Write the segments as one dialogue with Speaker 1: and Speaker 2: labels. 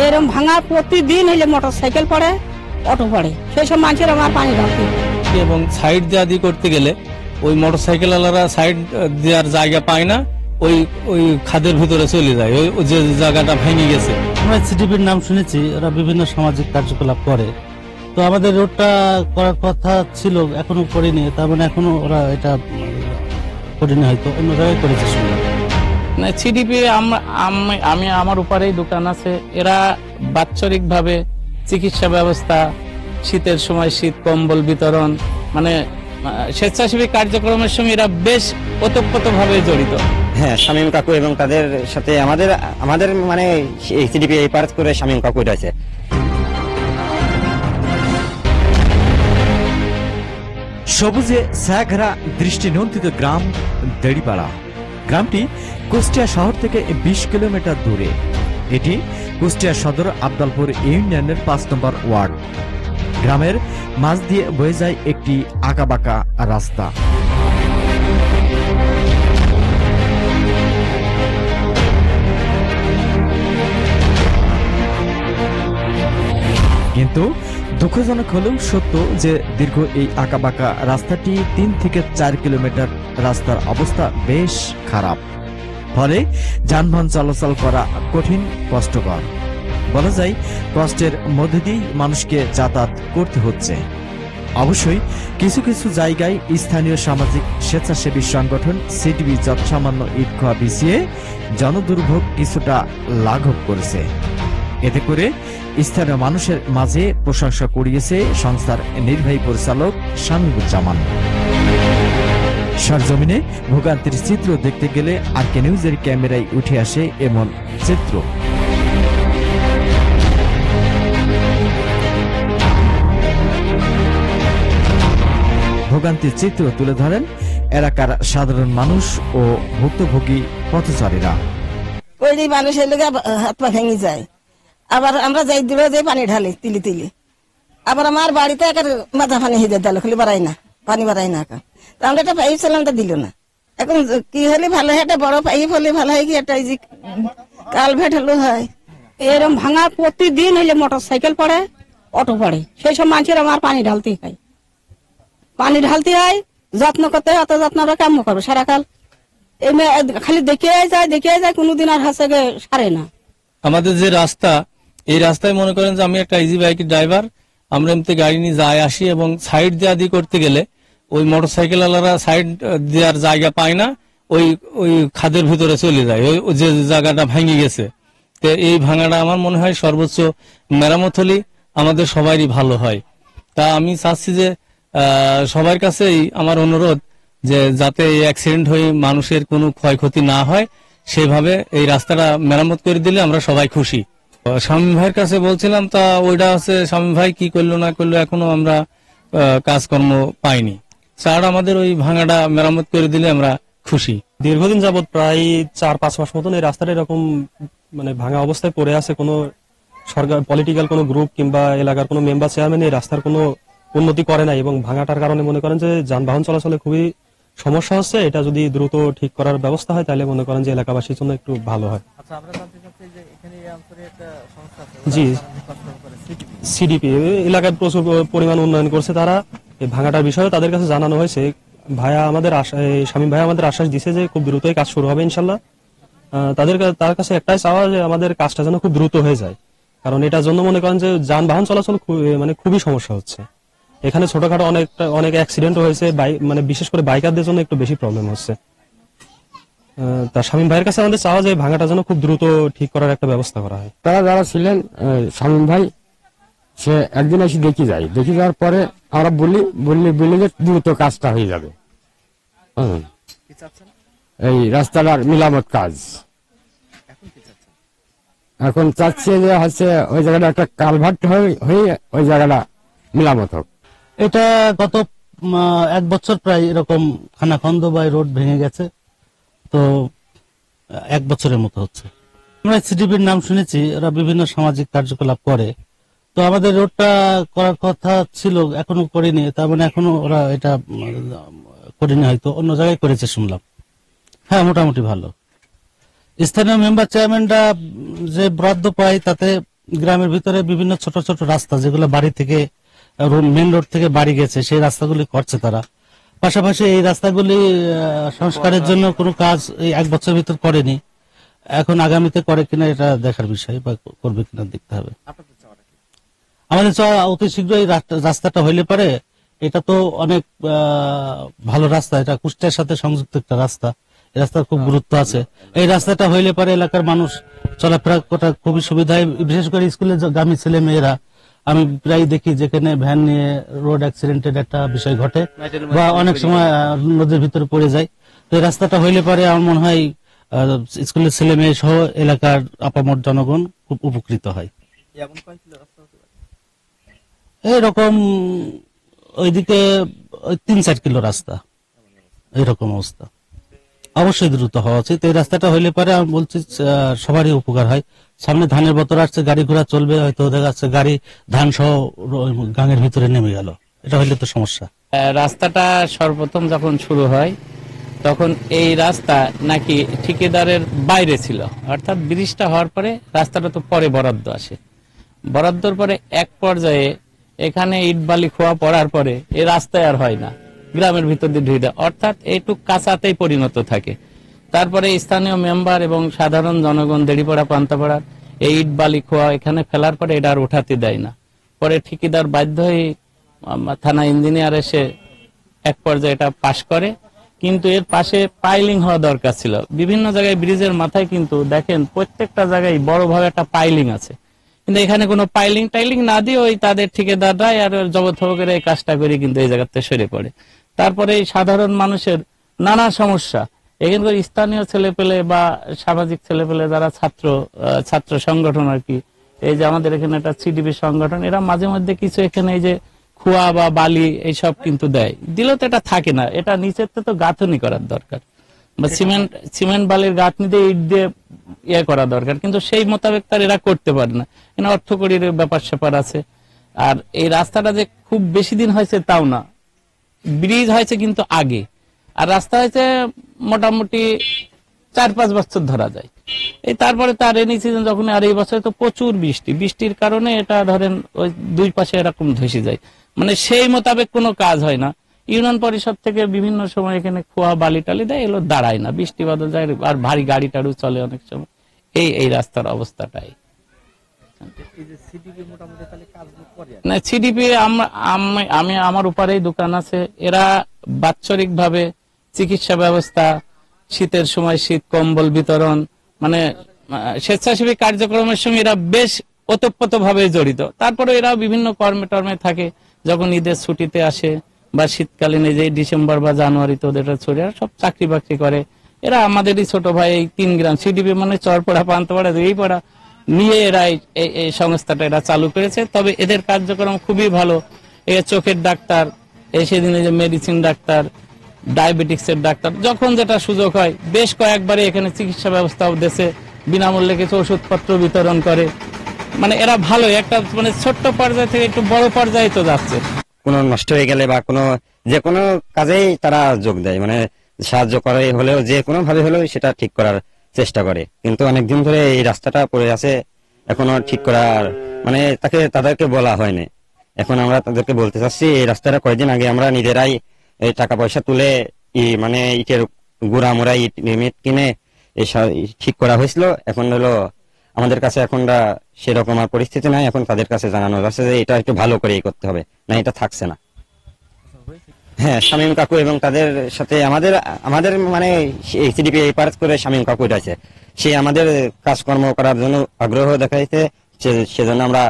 Speaker 1: এরকম ভাঙা প্রতিদিন হইলে মোটর সাইকেল পড়ে, অটো পড়ে, সেই সব মানুষের আমার পানি ঢালতে।
Speaker 2: এবং সাইড দেওয়া করতে গেলে ওই মোটর সাইকেল ওয়ালারা সাইড দেওয়ার জায়গা পায় না, ওই ওই খাদের ভিতরে চলে যায়, ওই যে জায়গাটা ভেঙে গেছে।
Speaker 3: আমরা সিডিপির নাম শুনেছি, ওরা বিভিন্ন সামাজিক কার্যকলাপ করে। তো আমাদের রোডটা করার কথা ছিল, এখনো করিনি। তার মানে এখনো ওরা এটা করিনি, হয়তো অন্য জায়গায় করেছে শুনলাম।
Speaker 4: না, সিডিপি আমি আমার উপরেই দোকান আছে, এরা বাৎসরিক ভাবে চিকিৎসা ব্যবস্থা, শীতের সময় শীত কম্বল বিতরণ, মানে স্বেচ্ছাসেবী কার্যক্রমের সঙ্গে এরা বেশ ওতপ্রোতভাবে জড়িত।
Speaker 5: হ্যাঁ, শামীম কাকু এবং তাদের সাথে আমাদের মানে সিডিপি এই পার্ট করে শামীম কাকু রয়েছে।
Speaker 6: সবুজে ছায়াঘেরা দৃষ্টিনন্দিত গ্রাম দেড়িপাড়া। গ্রামটি কুষ্টিয়া শহর থেকে 20 কিলোমিটার দূরে। এটি কুষ্টিয়া সদর আবদালপুর ইউনিয়নের 5 নম্বর ওয়ার্ড। গ্রামের মাঝ দিয়ে বয়ে যায় একটি আঁকাবাঁকা রাস্তা। কিন্তু দুঃখজনক হলেও সত্য যে দীর্ঘ এই আঁকাবাঁকা রাস্তাটি 3 থেকে 4 কিলোমিটার রাস্তার অবস্থা বেশ খারাপ। ফলে যানবাহন চলাচল করা কঠিন, কষ্টকর। বলা যায় কষ্টের মধ্যে দিয়েই মানুষকে যাতায়াত করতে হচ্ছে। অবশ্যই কিছু কিছু জায়গায় স্থানীয় সামাজিক স্বেচ্ছাসেবী সংগঠন সিডিপি যৎসামান্য ইট খোয়া বিছিয়ে জনদুর্ভোগ কিছুটা লাঘব করেছে। এতে করে স্থানীয় মানুষের মাঝে প্রশংসা কুড়িয়েছে সংস্থার নির্বাহী পরিচালক শামীমুজ্জামান। সরজমিনে ভোগান্তির চিত্র দেখতে গেলে আরকে নিউজের ক্যামেরায় উঠে আসে এমন চিত্র। ভোগান্তির চিত্র তুলে ধরেন এলাকার সাধারণ মানুষ ও ভুক্তভোগী পথচারীরা।
Speaker 1: ওই যে মানুষের লোক হাত পা ভেঙে যায়, আবার আমরা যাই দূরে যাই পানি ঢালি তিলি তিলি। আবার আমার বাড়িতে একার মাথা পানি হিজে দিল, খালি বাড়াই না, পানি বাড়াই না। তা আমরা একটা পাইপ ছিলামটা দিল না। এখন কি হলে ভালো হয়, একটা বড় পাইপ হলে ভালো হয়, কি একটা এই যে কালভেট হলো হয়। এরকম ভাঙা প্রতিদিন হইলে মোটর সাইকেল পড়ে, অটো পড়ে, সেই সব মানুষের আমার পানি ঢালতে হয়। পানি ঢালতে হয়, যত্ন করতে হয়। অত যত্ন আমরা কেমন করবো সারাকাল? খালি দেখে যায়, কোনোদিন আর হাসে সারে না।
Speaker 2: আমাদের যে রাস্তা, এই রাস্তায় মনে করেন যে আমি একটা ইজি বাইকের ড্রাইভার, আমরা এমনি গাড়ি নিয়ে যাই আসি, এবং সাইড দেওয়া করতে গেলে ওই মোটর সাইকেল ওয়ালারা সাইড দেওয়ার জায়গা পায় না, ওই ওই খাদের ভিতরে চলে যায়, ওই যে জায়গাটা ভেঙে গেছে। তো এই ভাঙাটা আমার মনে হয় সর্বোচ্চ মেরামত হলে আমাদের সবারই ভালো হয়। তা আমি চাচ্ছি যে সবার কাছেই আমার অনুরোধ যে যাতে এই অ্যাক্সিডেন্ট হয়ে মানুষের কোনো ক্ষয়ক্ষতি না হয়, সেভাবে এই রাস্তাটা মেরামত করে দিলে আমরা সবাই খুশি। শামীম ভাইয়ের কাছে বলছিলাম, তা ওইটা হচ্ছে শামীম ভাই কি করলো না করলো, এখনো আমরা কাজকর্ম পাইনি। স্যার আমাদের ওই ভাঙাটা মেরামত করে দিলে আমরা খুশি।
Speaker 7: দীর্ঘদিন যাবত প্রায় 4-5 মাস মতন এই রাস্তাটা এরকম মানে ভাঙা অবস্থায় পড়ে আছে। কোনো সরকার, পলিটিক্যাল কোনো গ্রুপ কিংবা এলাকার কোনো মেম্বার, চেয়ারম্যান এই রাস্তার কোনো উন্নতি করে নাই, এবং ভাঙাটার কারণে মনে করেন যে যানবাহন চলাচলে খুবই সমস্যা হচ্ছে। এটা যদি দ্রুত ঠিক করার ব্যবস্থা হয় তাহলে মনে করেন যে এলাকাবাসীর জন্য একটু ভালো হয়। জি, সিডিপি এলাকায় প্রচুর পরিমাণ উন্নয়ন করছে তারা। এই ভাঙাটার বিষয়ে তাদের কাছে জানানো হয়েছে। শামীম ভাই আমাদের আশ্বাস দিছে যে খুব দ্রুতই কাজ শুরু হবে ইনশাল্লাহ। তার কাছে একটাই চাওয়া যে আমাদের কাজটা যেন খুব দ্রুত হয়ে যায়, কারণ এটার জন্য মনে করেন যে যানবাহন চলাচল মানে খুবই সমস্যা হচ্ছে। এখানে ছোটখাটো অনেক অ্যাক্সিডেন্ট হয়েছে, মানে বিশেষ করে বাইকারদের জন্য একটু বেশি প্রবলেম হচ্ছে। তা শামীম ভাইয়ের কাছে আমাদের চাওয়া যায় ভাঙাটা যেন খুব দ্রুত ঠিক করার একটা ব্যবস্থা করা হয়।
Speaker 8: তারা যারা ছিলেন, শামীম ভাই সে একদিন এসে দেখে যাওয়ার পরে আমরা বলি যে দ্রুত কাজটা হয়ে যাবে। এই রাস্তাটার মেরামত কাজ এখন চাচ্ছে যে হচ্ছে ওই জায়গাটা একটা কালভার্ট হয়ে ওই জায়গাটা মেরামত হোক।
Speaker 3: এটা গত 1 বছর প্রায় এরকম খানাখন্দ বা রোড ভেঙে গেছে, তো 1 বছরের মতো হচ্ছে। আমরা সিডিপির নাম শুনেছি, ওরা বিভিন্ন সামাজিক কার্যকলাপ করে। তো আমাদের রোডটা করার কথা ছিল, এখনো করিনি। তার মানে এখনো ওরা এটা করিনি, হয়তো অন্য জায়গায় করেছে শুনলাম। হ্যাঁ, মোটামুটি ভালো। স্থানীয় মেম্বার চেয়ারম্যানরা যে বরাদ্দ পায় তাতে গ্রামের ভিতরে বিভিন্ন ছোট ছোট রাস্তা যেগুলো বাড়ি থেকে মেন রোড থেকে বাড়ি গেছে, সেই রাস্তাগুলি করছে তারা। পাশাপাশি এই রাস্তাগুলি সংস্কারের জন্য কোনো কাজ এই 1 বছরের ভিতর করেনি। এখন আগামীতে করে কিনা এটা দেখার বিষয়, বা করবে কিনা দেখতে হবে। আমাদের চাওয়া অতি শীঘ্রই রাস্তাটা হইলে পারে, এটা তো অনেক ভালো রাস্তা, এটা কুষ্টিয়ার সাথে সংযুক্ত একটা রাস্তা, এই রাস্তার খুব গুরুত্ব আছে। এই রাস্তাটা হইলে পারে এলাকার মানুষ চলাফেরা করা খুবই সুবিধা হয়, বিশেষ করে স্কুলে গামী ছেলে মেয়েরা। আমি প্রায় দেখি যেখানে ভ্যান নিয়ে রোড অ্যাক্সিডেন্টের একটা বিষয় ঘটে, বা অনেক সময় নদীর ভিতরে পড়ে যায়। তো এই রাস্তাটা হইলে পারে আমার মনে হয় স্কুলের ছেলে মেয়ে সহ এলাকার আপামর জনগণ খুব উপকৃত হয়। এরকম ওইদিকে 3-4 কিলো রাস্তা, এরকম অবস্থা। অবশ্যই দ্রুত হওয়া উচিত। এই রাস্তাটা হইলে পারে আমি বলছি সবারই উপকার হয়। সামনে ধানের বতর আসছে, গাড়ি ঘোড়া চলবে, হয়তো দেখা যাচ্ছে গাড়ি ধান সহ গাঙের ভিতরে নেমে গেল, এটা হইলে তো সমস্যা।
Speaker 4: রাস্তাটা সর্বপ্রথম যখন শুরু হয় তখন এই রাস্তা নাকি ঠিকাদারের বাইরে ছিল, অর্থাৎ ব্রিজটা হওয়ার পরে রাস্তাটা তো পরে বরাদ্দ আসে। বরাদ্দর পরে এক পর্যায়ে এখানে ইট বালি খোয়া পড়ার পরে এই রাস্তায় আর হয় না, গ্রামের ভিতর দিয়ে ঢুকে, অর্থাৎ এইটুক কাঁচাতেই পরিণত থাকে। তারপরে স্থানীয় মেম্বার এবং সাধারণ জনগণ দেড়িপাড়া পান্তাপাড়ার এই ইট বালি খোয়া এখানে ফেলার পরে এটা আর উঠাতে দেয় না। পরে ঠিকাদার বাধ্য হয়ে থানা ইঞ্জিনিয়ার এসে এক পর্যায়ে এটা পাশ করে, কিন্তু এর পাশে পাইলিং হওয়া দরকার ছিল। বিভিন্ন জায়গায় ব্রিজের মাথায় কিন্তু দেখেন প্রত্যেকটা জায়গায় বড়ভাবে একটা পাইলিং আছে, কিন্তু এখানে কোনো পাইলিং টাইলিং না দিয়ে ওই তাদের ঠিকাদাররাই আর জবরদস্তি করে এই কাজটা করে কিন্তু এই জায়গাতে সরে পড়ে। তারপরে এই সাধারণ মানুষের নানা সমস্যা, এখানকার স্থানীয় ছেলেপেলে বা সামাজিক ছেলেপেলে যারা ছাত্র সংগঠন আর কি, এই যে আমাদের এখানে একটা সিডিপি সংগঠন, এরা মাঝে মধ্যে কিছু এখানে এই যে খোয়া বা বালি এইসব কিন্তু দেয়, দিলেও তো এটা থাকে না, এটা নিচের তো গাঁথনি করার দরকার, বা সিমেন্ট বালির গাঁথনি দিয়ে ইট দিয়ে ইয়ে করা দরকার, কিন্তু সেই মোতাবেক তার এরা করতে পারে না, এখানে অর্থকড়ির ব্যাপার স্যাপার আছে। আর এই রাস্তাটা যে খুব বেশি দিন হয়েছে তাও না, ব্রিজ হয়েছে কিন্তু আগে, আর রাস্তা হয়েছে মোটামুটি 4-5 বছর ধরা যায়। এই তারপরে তার রেনি সিজন যখন, আর এই বছর তো প্রচুর বৃষ্টির কারণে এটা ধরেন ওই 2 পাশে এরকম ধসে যায়, মানে সেই মোতাবেক কোনো কাজ হয় না। ইউনিয়ন পরিষদ থেকে বিভিন্ন সময় এখানে খোয়া বালি টালি দেয়, এগুলো দাঁড়ায় না, বৃষ্টি বাদল যায়, আর ভারী গাড়ি টাড়ু চলে অনেক সময়। এই রাস্তার অবস্থাটাই না, সিডিপি আমি আমার উপারেই দোকান আছে, এরা বাৎসরিক ভাবে চিকিৎসা ব্যবস্থা, শীতের সময় শীত কম্বল বিতরণ, মানে স্বেচ্ছাসেবী কার্যক্রমের সঙ্গে এরা বেশ ওতপ্রোত ভাবে জড়িত। তারপরে এরা বিভিন্ন কর্মে টর্মে থাকে, যখন ঈদের ছুটিতে আসে বা শীতকালীন এই যে ডিসেম্বর বা জানুয়ারিতে ওদের ছড়িয়ে সব চাকরি বাকরি করে। এরা আমাদেরই ছোট ভাই, এই 3 গ্রাম সিডিপি মানে চরপাড়া পান্তাপাড়া এই পাড়া নিয়ে এরা এই সংস্থাটা এরা চালু করেছে। তবে এদের কার্যক্রম খুবই ভালো। এর চোখের ডাক্তার, সেদিন যে মেডিসিন ডাক্তার, ডায়াবেটিক্সের ডাক্তার, যখন যেটা সুযোগ হয় বেশ কয়েকবারে এখানে চিকিৎসা ব্যবস্থাও দেশে বিনামূল্যে কিছু ওষুধপত্র বিতরণ করে। মানে এরা ভালো একটা, মানে ছোট্ট পর্যায় থেকে একটু বড় পর্যায়ে তো যাচ্ছে।
Speaker 5: কোনো নষ্ট হয়ে গেলে বা যে কোনো কাজেই তারা যোগ দেয়, মানে সাহায্য করে হলেও যে কোনো ভাবে হলেও সেটা ঠিক করার চেষ্টা করে। কিন্তু অনেকদিন ধরে এই রাস্তাটা পড়ে আছে, এখনো ঠিক করার মানে তাদেরকে বলা হয়নি। এখন আমরা তাদেরকে বলতে চাচ্ছি, এই রাস্তাটা কয়েকদিন আগে আমরা নিজেরাই এই টাকা পয়সা তুলে মানে ইটের গুড়া মোড়া ইট কিনে ঠিক করা হয়েছিল। এখন হলো আমাদের কাছে এখন সেরকম আর পরিস্থিতি নাই, এখন তাদের কাছে জানানো যাচ্ছে যে এটা একটু ভালো করে করতে হবে, না এটা থাকছে না। হ্যাঁ, শামীম কাকু এবং তাদের সাথে আমাদের মানে সিডিপি পার্স করে শামীম কাকু আছে, সে আমাদের কাজকর্ম করার জন্য আগ্রহ দেখাইছে, সেজন্য আমরা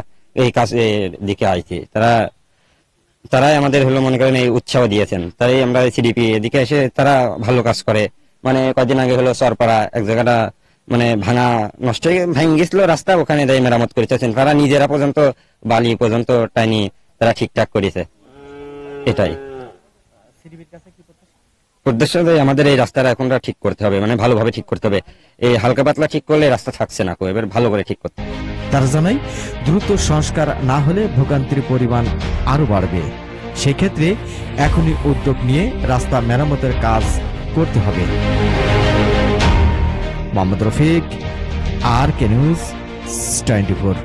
Speaker 5: এই কাজের দিকে আইছি। তারাই আমাদের হলো মনে করেন এই উৎসাহ দিয়েছেন, তাই আমরা সিডিপি এদিকে এসে তারা ভালো কাজ করে। মানে কয়েকদিন আগে হলো চরপাড়া এক জায়গাটা মানে নষ্ট হয়ে ভেঙে গেছিল রাস্তা, ওখানে যাই মেরামত করেছেন তারা নিজেরা, পর্যন্ত বালি পর্যন্ত টাইনি তারা ঠিকঠাক করেছে। এটাই উদ্দেশ্য, আমাদের এই রাস্তাটা এখন ঠিক করতে হবে, মানে ভালোভাবে ঠিক করতে হবে। এই হালকা পাতলা ঠিক করলে রাস্তা থাকছে না, এবার ভালো করে ঠিক করতে হবে।
Speaker 6: তারা জানায় দ্রুত সংস্কার না হলে ভোগান্তির পরিমাণ আরো বাড়বে। সেক্ষেত্রে এখনই উদ্যোগ নিয়ে রাস্তা মেরামতের কাজ করতে হবে। Mohammad Rafiq, RK News 24।